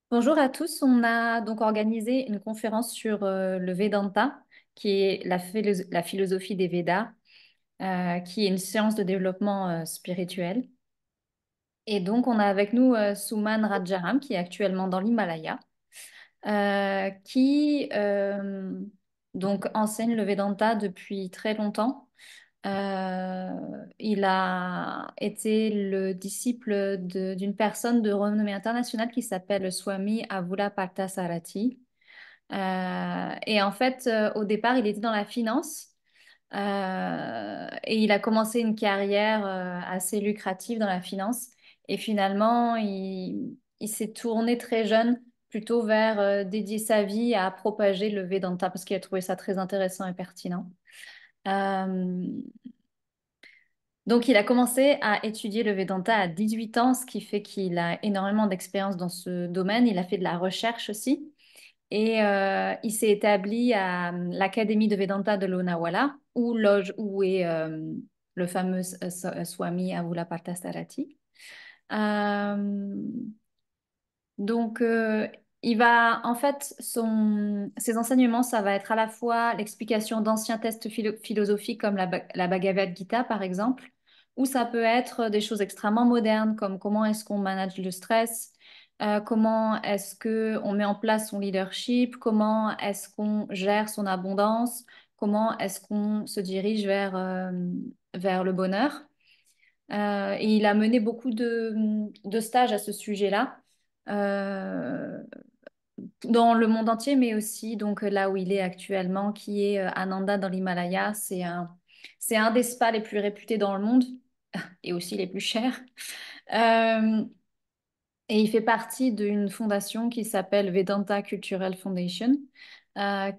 Bonjour à tous, on a donc organisé une conférence sur le Vedanta, qui est la philosophie des Védas, qui est une science de développement spirituel. Et donc on a avec nous Suman Rajaram, qui est actuellement dans l'Himalaya, qui donc enseigne le Vedanta depuis très longtemps. Il a été le disciple d'une personne de renommée internationale qui s'appelle Swami Avula Parthasarathi. Et en fait, au départ, il était dans la finance et il a commencé une carrière assez lucrative dans la finance. Et finalement, il s'est tourné très jeune plutôt vers dédier sa vie à propager le Vedanta parce qu'il a trouvé ça très intéressant et pertinent. Euh, donc, il a commencé à étudier le Vedanta à 18 ans, ce qui fait qu'il a énormément d'expérience dans ce domaine. Il a fait de la recherche aussi. Et il s'est établi à l'Académie de Vedanta de Lonavala, où est le fameux Swami Avula Parthasarathi. Euh, donc, il va, en fait, ses enseignements, ça va être à la fois l'explication d'anciens textes philosophiques comme la Bhagavad Gita, par exemple, ou ça peut être des choses extrêmement modernes, comme comment est-ce qu'on manage le stress, comment est-ce que on met en place son leadership, comment est-ce qu'on gère son abondance, comment est-ce qu'on se dirige vers le bonheur. Et il a mené beaucoup de stages à ce sujet-là, euh, dans le monde entier, mais aussi donc là où il est actuellement, qui est Ananda dans l'Himalaya. C'est un des spas les plus réputés dans le monde et aussi les plus chers. Euh, et il fait partie d'une fondation qui s'appelle Vedanta Cultural Foundation,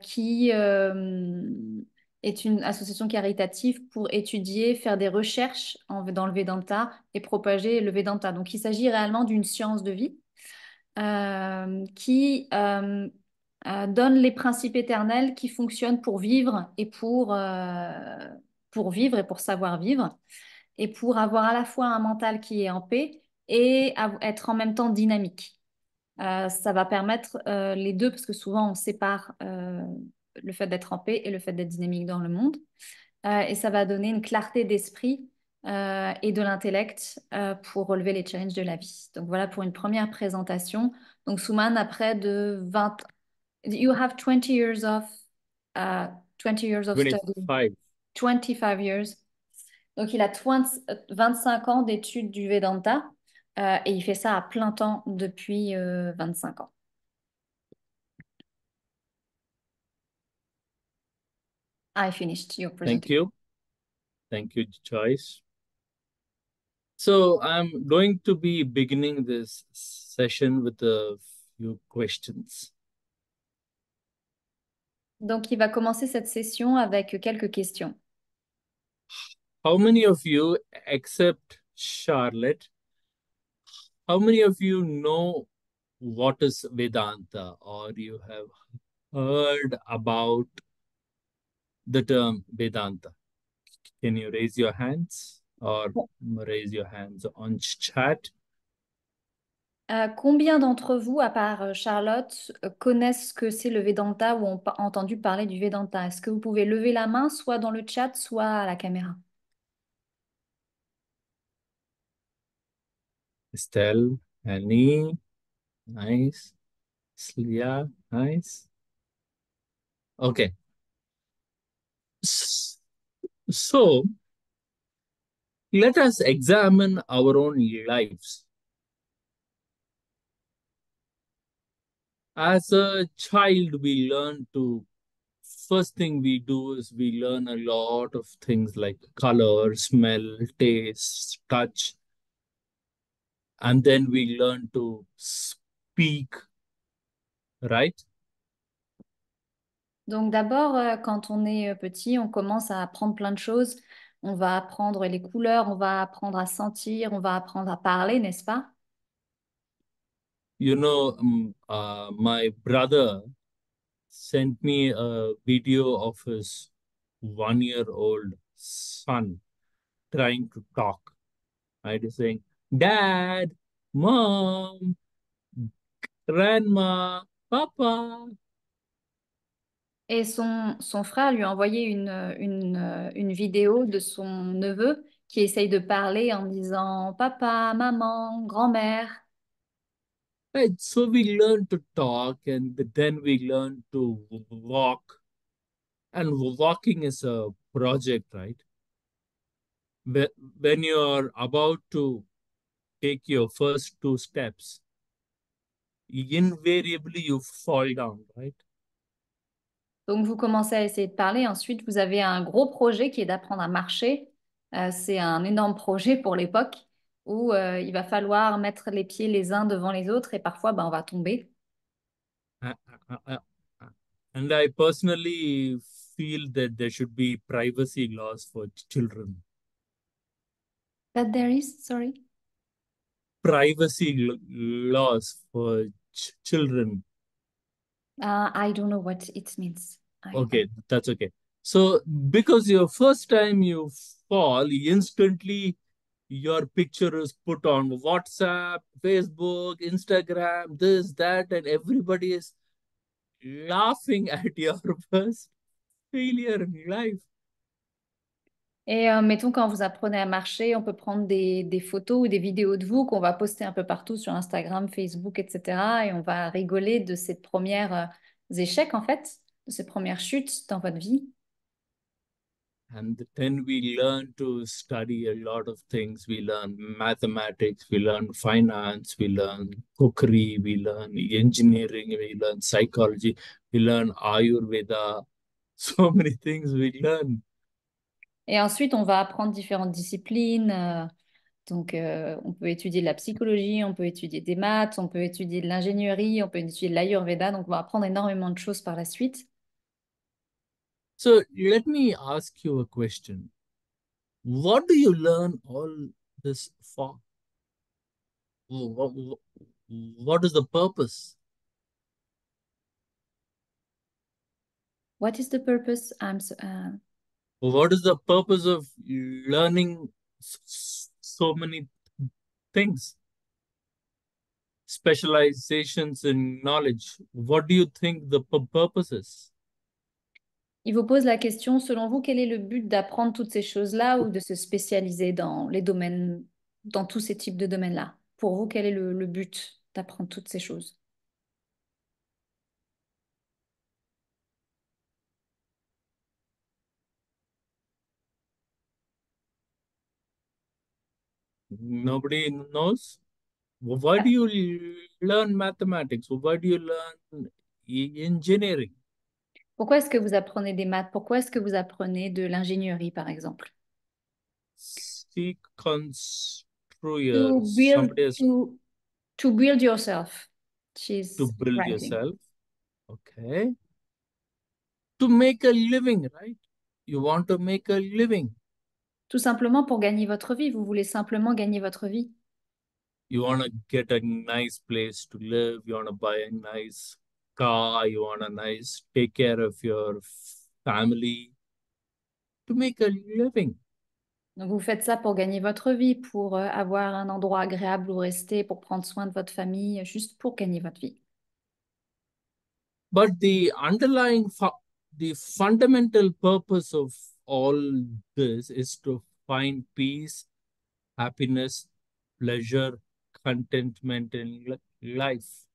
qui est une association caritative pour étudier, faire des recherches dans le Vedanta et propager le Vedanta. Donc, il s'agit réellement d'une science de vie qui donne les principes éternels qui fonctionnent pour vivre et pour vivre et pour savoir vivre et pour avoir à la fois un mental qui est en paix et être en même temps dynamique. Ça va permettre les deux, parce que souvent on sépare le fait d'être en paix et le fait d'être dynamique dans le monde. Et ça va donner une clarté d'esprit et de l'intellect pour relever les challenges de la vie. Donc voilà pour une première présentation. Donc Souman, après de 20... You have 20 years of, 20 years of study. 25. 25 years. Donc, il a 25 ans d'études du Vedanta et il fait ça à plein temps depuis 25 ans. I finished your Thank presentation. you. Thank you, Joyce. So I'm going to be beginning this session with a few questions. Donc, il va commencer cette session avec quelques questions. How many of you, except Charlotte, how many of you know what is Vedanta or you have heard about the term Vedanta? Can you raise your hands or raise your hands on chat? Combien d'entre vous, à part Charlotte, connaissent ce que c'est le Vedanta ou ont entendu parler du Vedanta? Est-ce que vous pouvez lever la main, soit dans le chat, soit à la caméra? Estelle, Annie, nice. Slia, nice. Okay. S- So let us examine our own lives. As a child, we learn to, first thing we do is we learn a lot of things like color, smell, taste, touch, and then we learn to speak, right? Donc d'abord, quand on est petit, on commence à apprendre plein de choses. On va apprendre les couleurs, on va apprendre à sentir, on va apprendre à parler, n'est-ce pas? My brother sent me a video of his 1 year old son trying to talk. Right? He's saying, Dad, Mom. Grandma, Papa. Et son frère lui a envoyé une vidéo de son neveu qui essaye de parler en disant papa, maman, grand-mère. Right. So we learn to talk and then we learn to walk. And walking is a project, right? When you're about to take your first two steps, invariably you fall down, right? Donc vous commencez à essayer de parler. Ensuite, vous avez un gros projet qui est d'apprendre à marcher. C'est un énorme projet pour l'époque où il va falloir mettre les pieds les uns devant les autres et parfois ben, on va tomber. Uh, uh, uh, uh, And I personally feel that there should be privacy laws for children. That there is, sorry. Privacy laws for children. I don't know what it means. Okay, that's okay. So, because your first time you fall, instantly your picture is put on WhatsApp, Facebook, Instagram, this, that, and everybody is laughing at your first failure in life. Et mettons, quand vous apprenez à marcher, on peut prendre des photos ou des vidéos de vous qu'on va poster un peu partout sur Instagram, Facebook, etc. Et on va rigoler de ces premières échecs, en fait, de ces premières chutes dans votre vie. And then we learn to study a lot of things. We learn mathematics, we learn finance, we learn cookery, we learn engineering, we learn psychology, we learn Ayurveda. So many things we learn. Et ensuite, on va apprendre différentes disciplines. Donc, on peut étudier de la psychologie, on peut étudier des maths, on peut étudier de l'ingénierie, on peut étudier de l'Ayurveda. Donc, on va apprendre énormément de choses par la suite. So let me ask you a question. What do you learn all this for? What is the purpose? What is the purpose? What is the purpose of learning so many things? Specializations in knowledge. What do you think the purpose is? Il vous pose la question, selon vous, quel est le but d'apprendre toutes ces choses-là ou de se spécialiser dans les domaines, dans tous ces types de domaines-là? Pour vous, quel est le but d'apprendre toutes ces choses? Nobody knows. Why do you learn mathematics? Why do you learn engineering? Pourquoi est-ce que vous apprenez des maths? Pourquoi est-ce que vous apprenez de l'ingénierie, par exemple? See, constructor, To build, somebody has to, to build yourself. to She's build writing. yourself. Okay. To make a living, right? You want to make a living. Tout simplement pour gagner votre vie. Vous voulez simplement gagner votre vie. You want to get a nice place to live. You want to buy a nice car. You want to nice take care of your family to make a living. Donc vous faites ça pour gagner votre vie, pour avoir un endroit agréable où rester, pour prendre soin de votre famille, juste pour gagner votre vie. But the fundamental purpose of all this is to find peace, happiness, pleasure, contentment in life.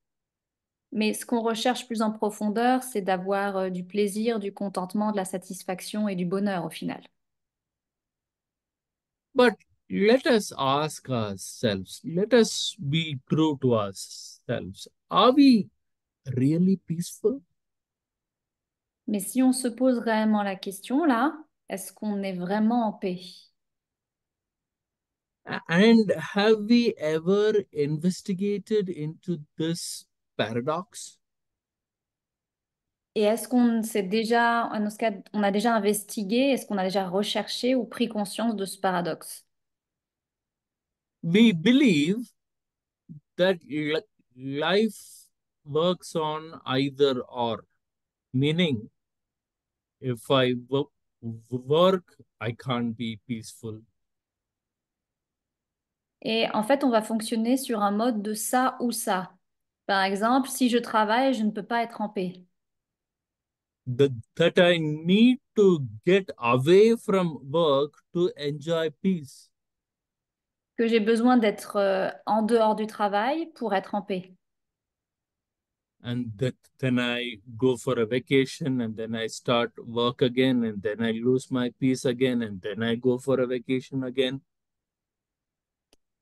Mais ce qu'on recherche plus en profondeur, c'est d'avoir du plaisir, du contentement, de la satisfaction et du bonheur au final. But let us ask ourselves, let us be true to ourselves. Are we really peaceful? Mais si on se pose réellement la question là, est-ce qu'on est vraiment en paix? And have we ever investigated into this paradox? Et est-ce qu'on s'est déjà, dans ce cas, on a déjà investigué, est-ce qu'on a déjà recherché ou pris conscience de ce paradoxe? We believe that life works on either or, meaning if I work, I can't be peaceful. Et en fait, on va fonctionner sur un mode de ça ou ça. Par exemple, si je travaille, je ne peux pas être en paix. That I need to get away from work to enjoy peace. Que j'ai besoin d'être en dehors du travail pour être en paix. And that then I go for a vacation and then I start work again and then I lose my peace again and then I go for a vacation again.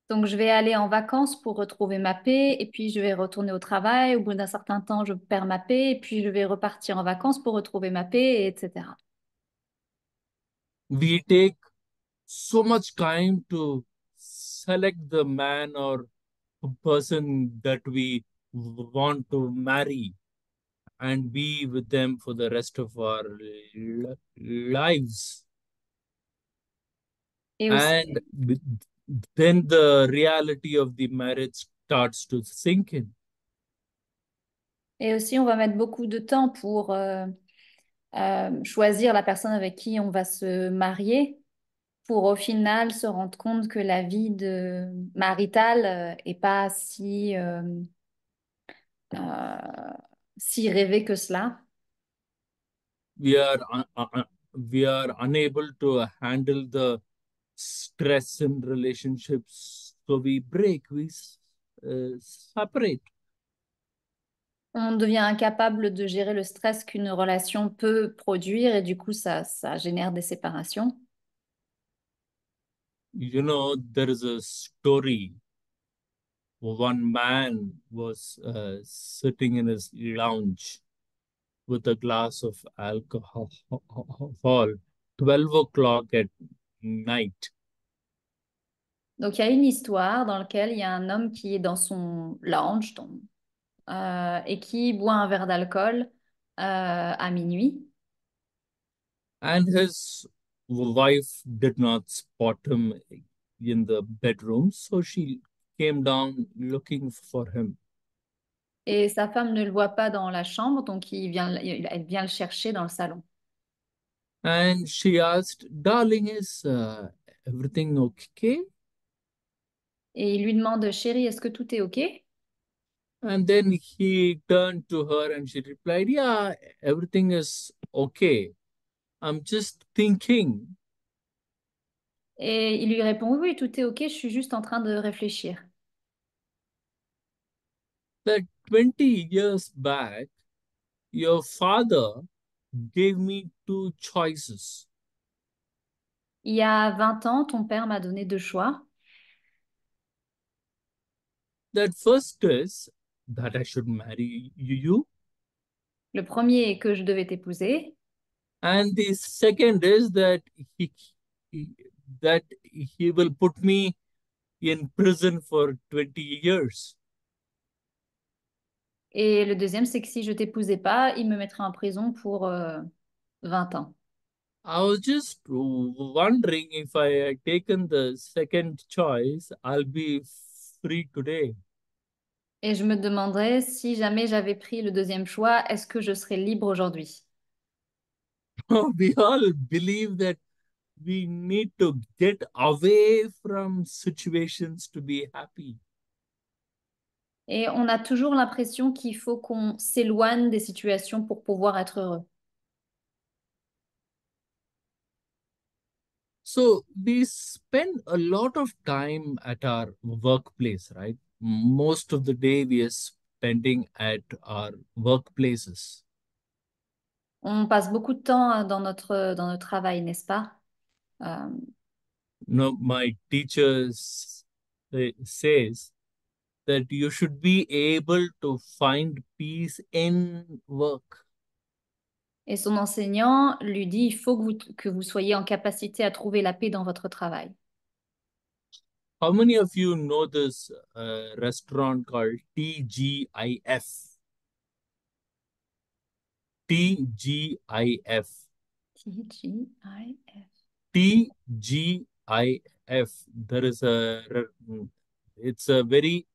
Donc, je vais aller en vacances pour retrouver ma paix et puis je vais retourner au travail. Au bout d'un certain temps, je perds ma paix et puis je vais repartir en vacances pour retrouver ma paix, etc. We take so much time to select the man or person that we want to marry and be with them for the rest of our lives. Et aussi, And then the reality of the marriage starts to sink in. et aussi, on va mettre beaucoup de temps pour choisir la personne avec qui on va se marier, pour au final se rendre compte que la vie de maritale est pas euh, si rêvée que cela. We are we are unable to handle the stress in relationships, so we break, we separate. On devient incapable de gérer le stress qu'une relation peut produire et du coup, ça génère des séparations. You know, there is a story. One man was sitting in his lounge with a glass of alcohol, 12 o'clock at night. Donc, il y a une histoire dans laquelle il y a un homme qui est dans son lounge et qui boit un verre d'alcool à minuit. And his wife did not spot him in the bedroom, so she came down looking for him. Et sa femme ne le voit pas dans la chambre, donc elle vient le chercher dans le salon. And she asked, Darling, is everything okay? Et il lui demande, Chérie, est-ce que tout est OK? And then he turned to her and she replied, Yeah, everything is okay. I'm just thinking Et il lui répond, oui, oui, tout est OK, je suis juste en train de réfléchir. that 20 years back, your father gave me two choices. Il y a 20 ans, ton père m'a donné deux choix. That first is that I should marry you, Le premier est que je devais t'épouser. and the second is he that he will put me in prison for 20 years. Et le deuxième, c'est que si je t'épousais pas, il me mettrait en prison pour 20 ans. I was just wondering if I had taken the second choice, I'll be free today. Et je me demanderais si jamais j'avais pris le deuxième choix, est-ce que je serais libre aujourd'hui? We all believe that we need to get away from situations to be happy. Et on a toujours l'impression qu'il faut qu'on s'éloigne des situations pour pouvoir être heureux. So we spend a lot of time at our workplace, right? Most of the day we are spending at our workplaces. On passe beaucoup de temps dans notre travail, n'est-ce pas? No, my teachers says that you should be able to find peace in work. Et son enseignant lui dit, il faut que vous soyez en capacité à trouver la paix dans votre travail. How many of you know this restaurant called TGIF? TGIF. TGIF. TGIF. There is it's a very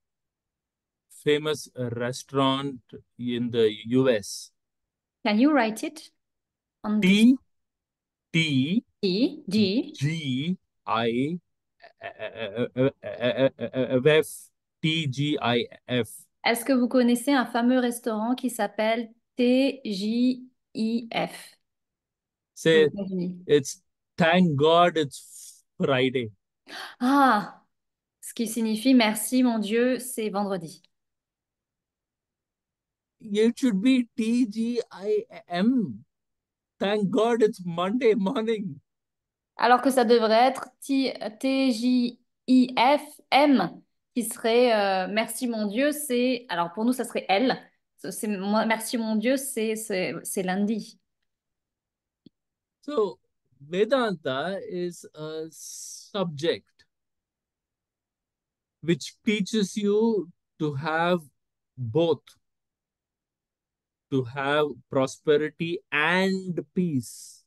famous restaurant in the US. Can you write it on this? T T G, G, G I F TGIF. Est-ce que vous connaissez un fameux restaurant qui s'appelle TJIF aux Say États-Unis? it's thank God it's Friday. Ah, ce qui signifie merci mon Dieu, c'est vendredi. It should be TGIM. Thank God it's Monday morning. Alors que ça devrait être TJIFM, qui serait merci mon Dieu, c'est. Alors pour nous, ça serait L. Merci mon Dieu, c'est lundi. So Vedanta is a subject which teaches you to have both, to have prosperity and peace,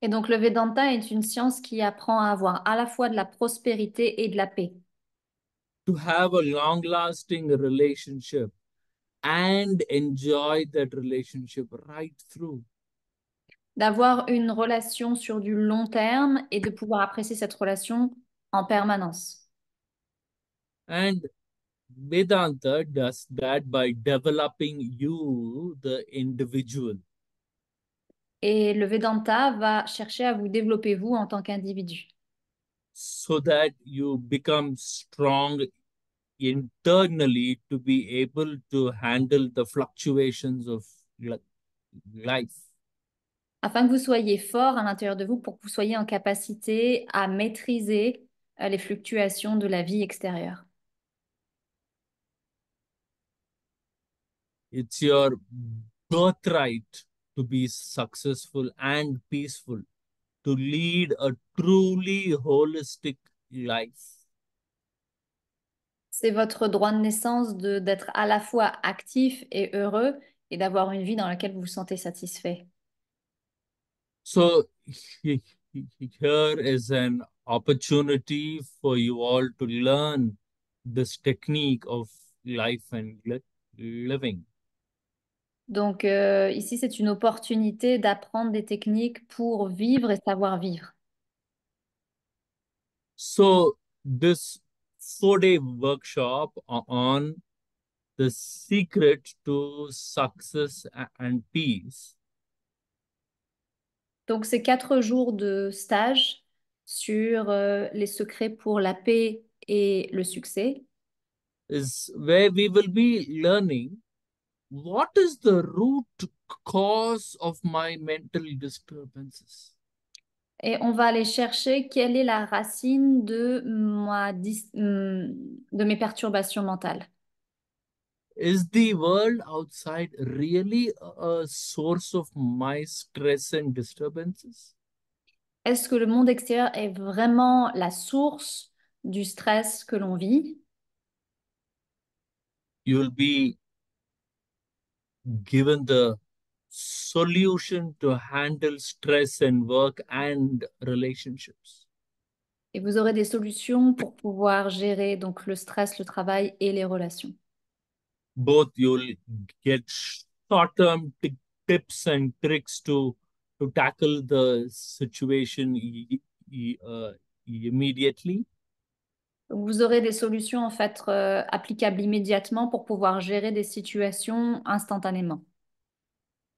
Et donc le Vedanta est une science qui apprend à avoir à la fois de la prospérité et de la paix, to have a long lasting relationship and enjoy that relationship right through. d'avoir une relation sur du long terme et de pouvoir apprécier cette relation en permanence. And Vedanta does that by developing you, the individual, Et le Vedanta va chercher à vous développer vous en tant qu'individu, so that you become strong internally to be able to handle the fluctuations of life. afin que vous soyez fort à l'intérieur de vous pour que vous soyez en capacité à maîtriser les fluctuations de la vie extérieure. It's your birthright to be successful and peaceful, to lead a truly holistic life. C'est votre droit de naissance d'être à la fois actif et heureux et d'avoir une vie dans laquelle vous vous sentez satisfait. So, here is an opportunity for you all to learn this technique of life and living. Donc ici, c'est une opportunité d'apprendre des techniques pour vivre et savoir vivre. So, this 4-day workshop on the secret to success and peace Donc ces 4 jours de stage sur les secrets pour la paix et le succès. is where we will be learning what is the root cause of my mental disturbances. Et on va aller chercher quelle est la racine de mes perturbations mentales. Is the world outside really a source of my stress and disturbances? Est-ce que le monde extérieur est vraiment la source du stress que l'on vit? You'll be given the solution to handle stress and work and relationships. Et vous aurez des solutions pour pouvoir gérer donc le stress, le travail et les relations. Both you'll get short-term tips and tricks to tackle the situation immediately, Donc, vous aurez des solutions en fait applicables immédiatement pour pouvoir gérer des situations instantanément.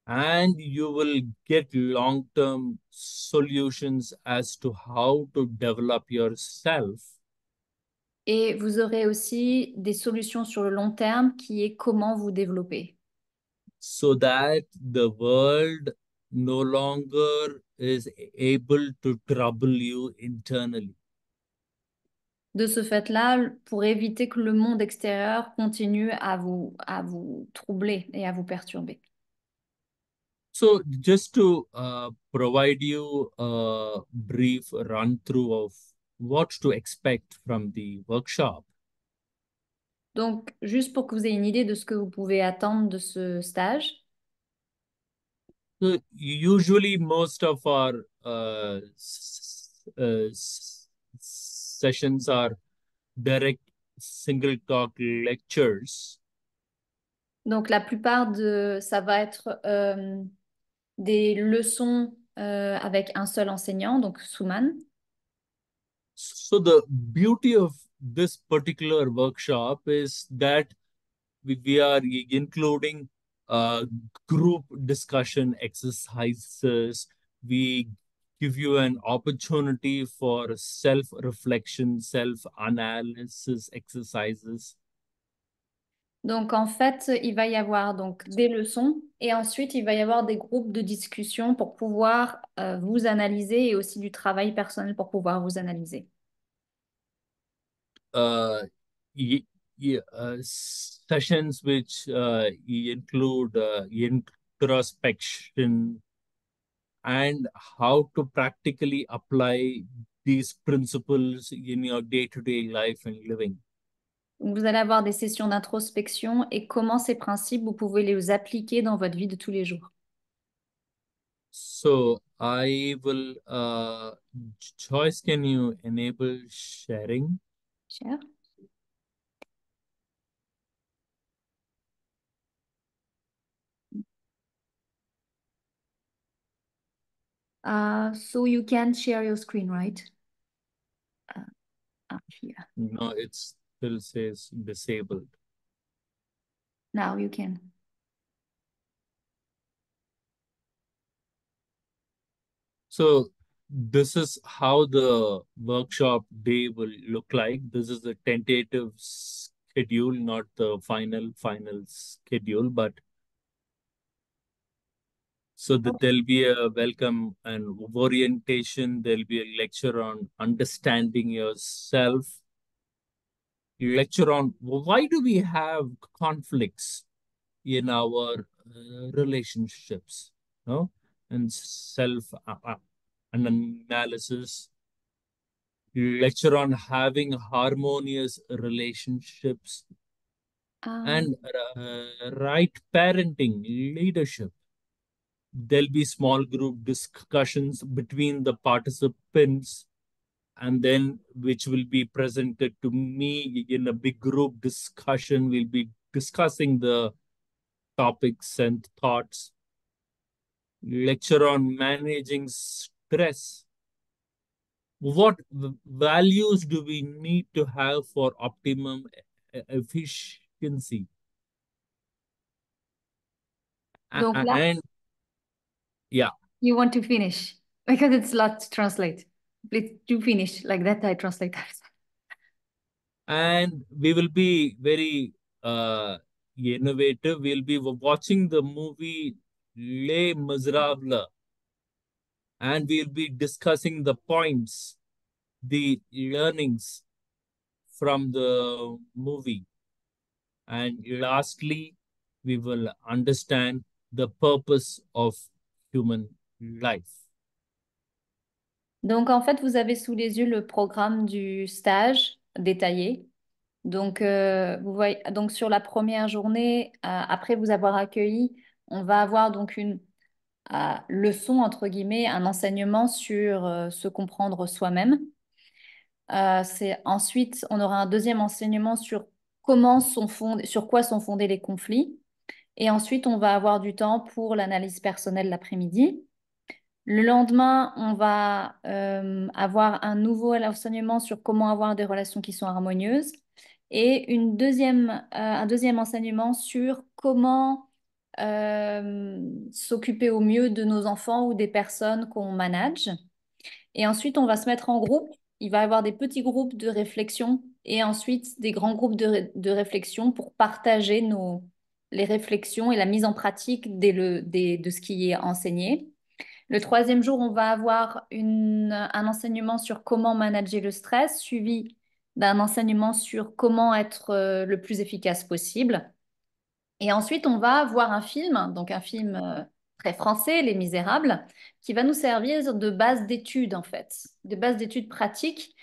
and you will get long-term solutions as to how to develop yourself Et vous aurez aussi des solutions sur le long terme qui est comment vous développer. so that the world no longer is able to trouble you internally. De ce fait-là, pour éviter que le monde extérieur continue à vous troubler et à vous perturber. So, just to provide you a brief run through of what to expect from the workshop. Donc, juste pour que vous ayez une idée de ce que vous pouvez attendre de ce stage. So usually, most of our sessions are direct single talk lectures. Donc, la plupart de ça va être des leçons avec un seul enseignant, donc Suman. So, the beauty of this particular workshop is that we are including group discussion exercises. We give you an opportunity for self-reflection, self-analysis exercises. Donc en fait, il va y avoir donc des leçons et ensuite il va y avoir des groupes de discussion pour pouvoir vous analyser et aussi du travail personnel pour pouvoir vous analyser. Uh, y- Sessions which include introspection and how to practically apply these principles in your day-to-day life and living. Donc, vous allez avoir des sessions d'introspection et comment ces principes, vous pouvez les appliquer dans votre vie de tous les jours. So I will, Joyce, can you enable sharing? Cher. So you can share your screen, right? Up here. No, it still says disabled. Now you can. So this is how the workshop day will look like. This is the tentative schedule, not the final schedule, but so that there'll be a welcome and orientation. There'll be a lecture on understanding yourself, lecture on why do we have conflicts in our relationships, no? And self analysis, lecture on having harmonious relationships, Um, and right parenting leadership. There'll be small group discussions between the participants, and then which will be presented to me in a big group discussion. We'll be discussing the topics and thoughts. Lecture on managing stress. What values do we need to have for optimum efficiency? donc là, And yeah, you want to finish because it's a lot to translate. Please do finish like that. I translate that. and we will be very innovative. We'll be watching the movie Les Miserables, and we'll be discussing the points, the learnings from the movie. And lastly, we will understand the purpose of human life. Donc en fait, vous avez sous les yeux le programme du stage détaillé. Donc, vous voyez, donc sur la première journée, après vous avoir accueilli, on va avoir donc une leçon, entre guillemets, un enseignement sur se comprendre soi-même. Ensuite, on aura un deuxième enseignement sur sur quoi sont fondés les conflits. Et ensuite, on va avoir du temps pour l'analyse personnelle l'après-midi. Le lendemain, on va avoir un nouveau enseignement sur comment avoir des relations qui sont harmonieuses et un deuxième enseignement sur comment s'occuper au mieux de nos enfants ou des personnes qu'on manage. Et ensuite, on va se mettre en groupe. Il va y avoir des petits groupes de réflexion et ensuite des grands groupes de réflexion pour partager les réflexions et la mise en pratique de ce qui est enseigné. Le troisième jour, on va avoir un enseignement sur comment manager le stress, suivi d'un enseignement sur comment être le plus efficace possible. Et ensuite, on va voir un film, donc un film très français, Les Misérables, qui va nous servir de base d'études, en fait, de base d'études pratiques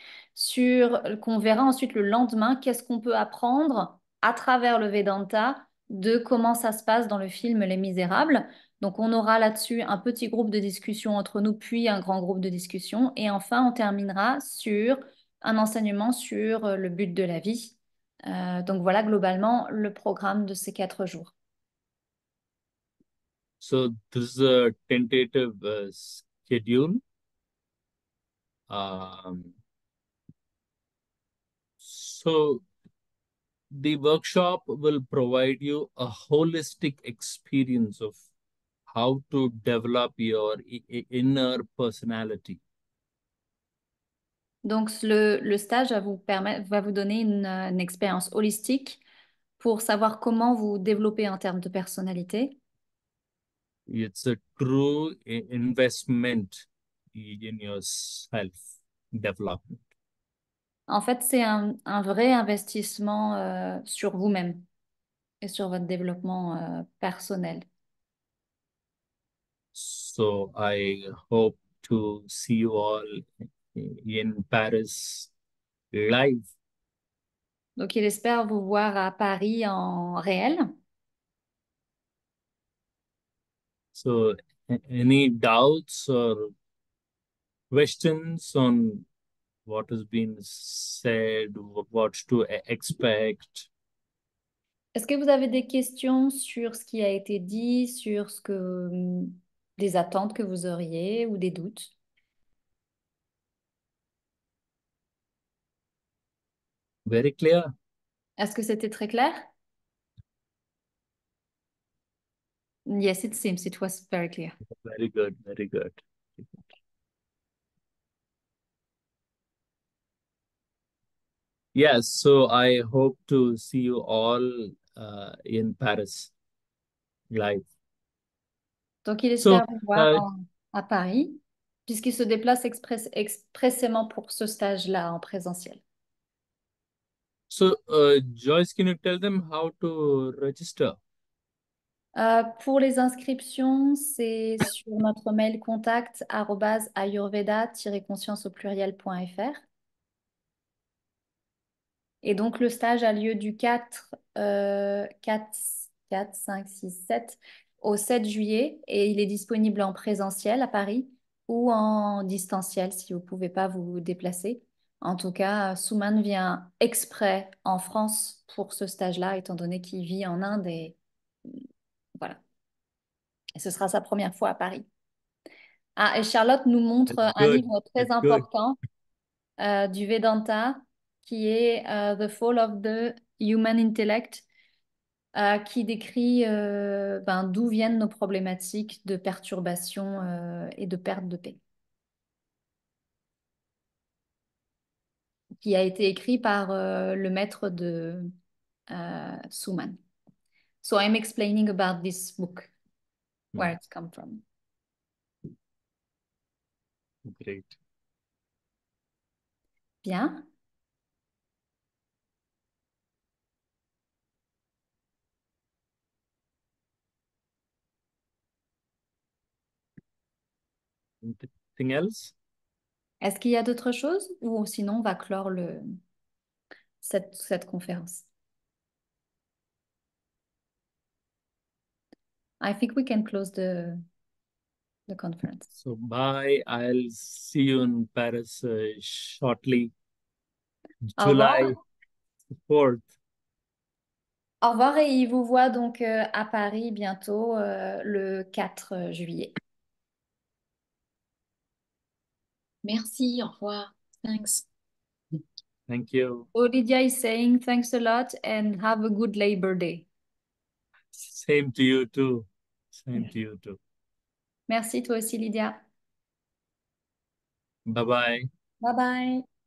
qu'on verra ensuite le lendemain, qu'est-ce qu'on peut apprendre à travers le Vedanta de comment ça se passe dans le film Les Misérables. Donc, on aura là-dessus un petit groupe de discussion entre nous, puis un grand groupe de discussion. Et enfin, on terminera sur un enseignement sur le but de la vie. Donc voilà globalement le programme de ces 4 jours. So this is a tentative schedule. Um, so The workshop will provide you a holistic experience of how to develop your inner personality. Donc, le stage va vous permettre, va vous donner une expérience holistique pour savoir comment vous développer en termes de personnalité. It's a true investment in your self development. En fait, c'est un vrai investissement sur vous-même et sur votre développement personnel. So I hope to see you all in Paris live. Donc, il espère vous voir à Paris en réel. So any doubts or questions on what has been said, what to expect? Est-ce que vous avez des questions sur ce qui a été dit, sur ce que, des attentes que vous auriez ou des doutes? Very clear? Est-ce que c'était très clair? Yes, it seems it was very clear. Very good, very good. Yes, so I hope to see you all in Paris live. Donc, il espère So, vous voir uh, à Paris, puisqu'il se déplace expressément pour ce stage-là en présentiel. Joyce, can you tell them how to register? Pour les inscriptions, c'est sur notre mail contact @ayurveda-conscience au pluriel.fr. Et donc, le stage a lieu du 4, 5, 6, 7 au 7 juillet et il est disponible en présentiel à Paris ou en distanciel si vous ne pouvez pas vous déplacer. En tout cas, Souman vient exprès en France pour ce stage-là, étant donné qu'il vit en Inde et voilà. Et ce sera sa première fois à Paris. Ah, et Charlotte nous montre That's un good. livre très That's good. important du Védanta qui est The Fall of the Human Intellect qui décrit d'où viennent nos problématiques de perturbation et de perte de paix, qui a été écrit par le maître de Suman. So I'm explaining about this book, where Hmm, it's come from. great. Bien. Anything else? Est-ce qu'il y a d'autres choses ou sinon on va clore cette conférence? I think we can close the conference. So bye. I'll see you in Paris shortly, Au revoir. July 4th. Au revoir et il vous voit donc à Paris bientôt le 4 juillet. Merci, au revoir. Thanks. Thank you. Oh, Lydia is saying thanks a lot and have a good Labor Day. Same to you too. Same to you too. Merci toi aussi, Lydia. Bye bye. Bye bye.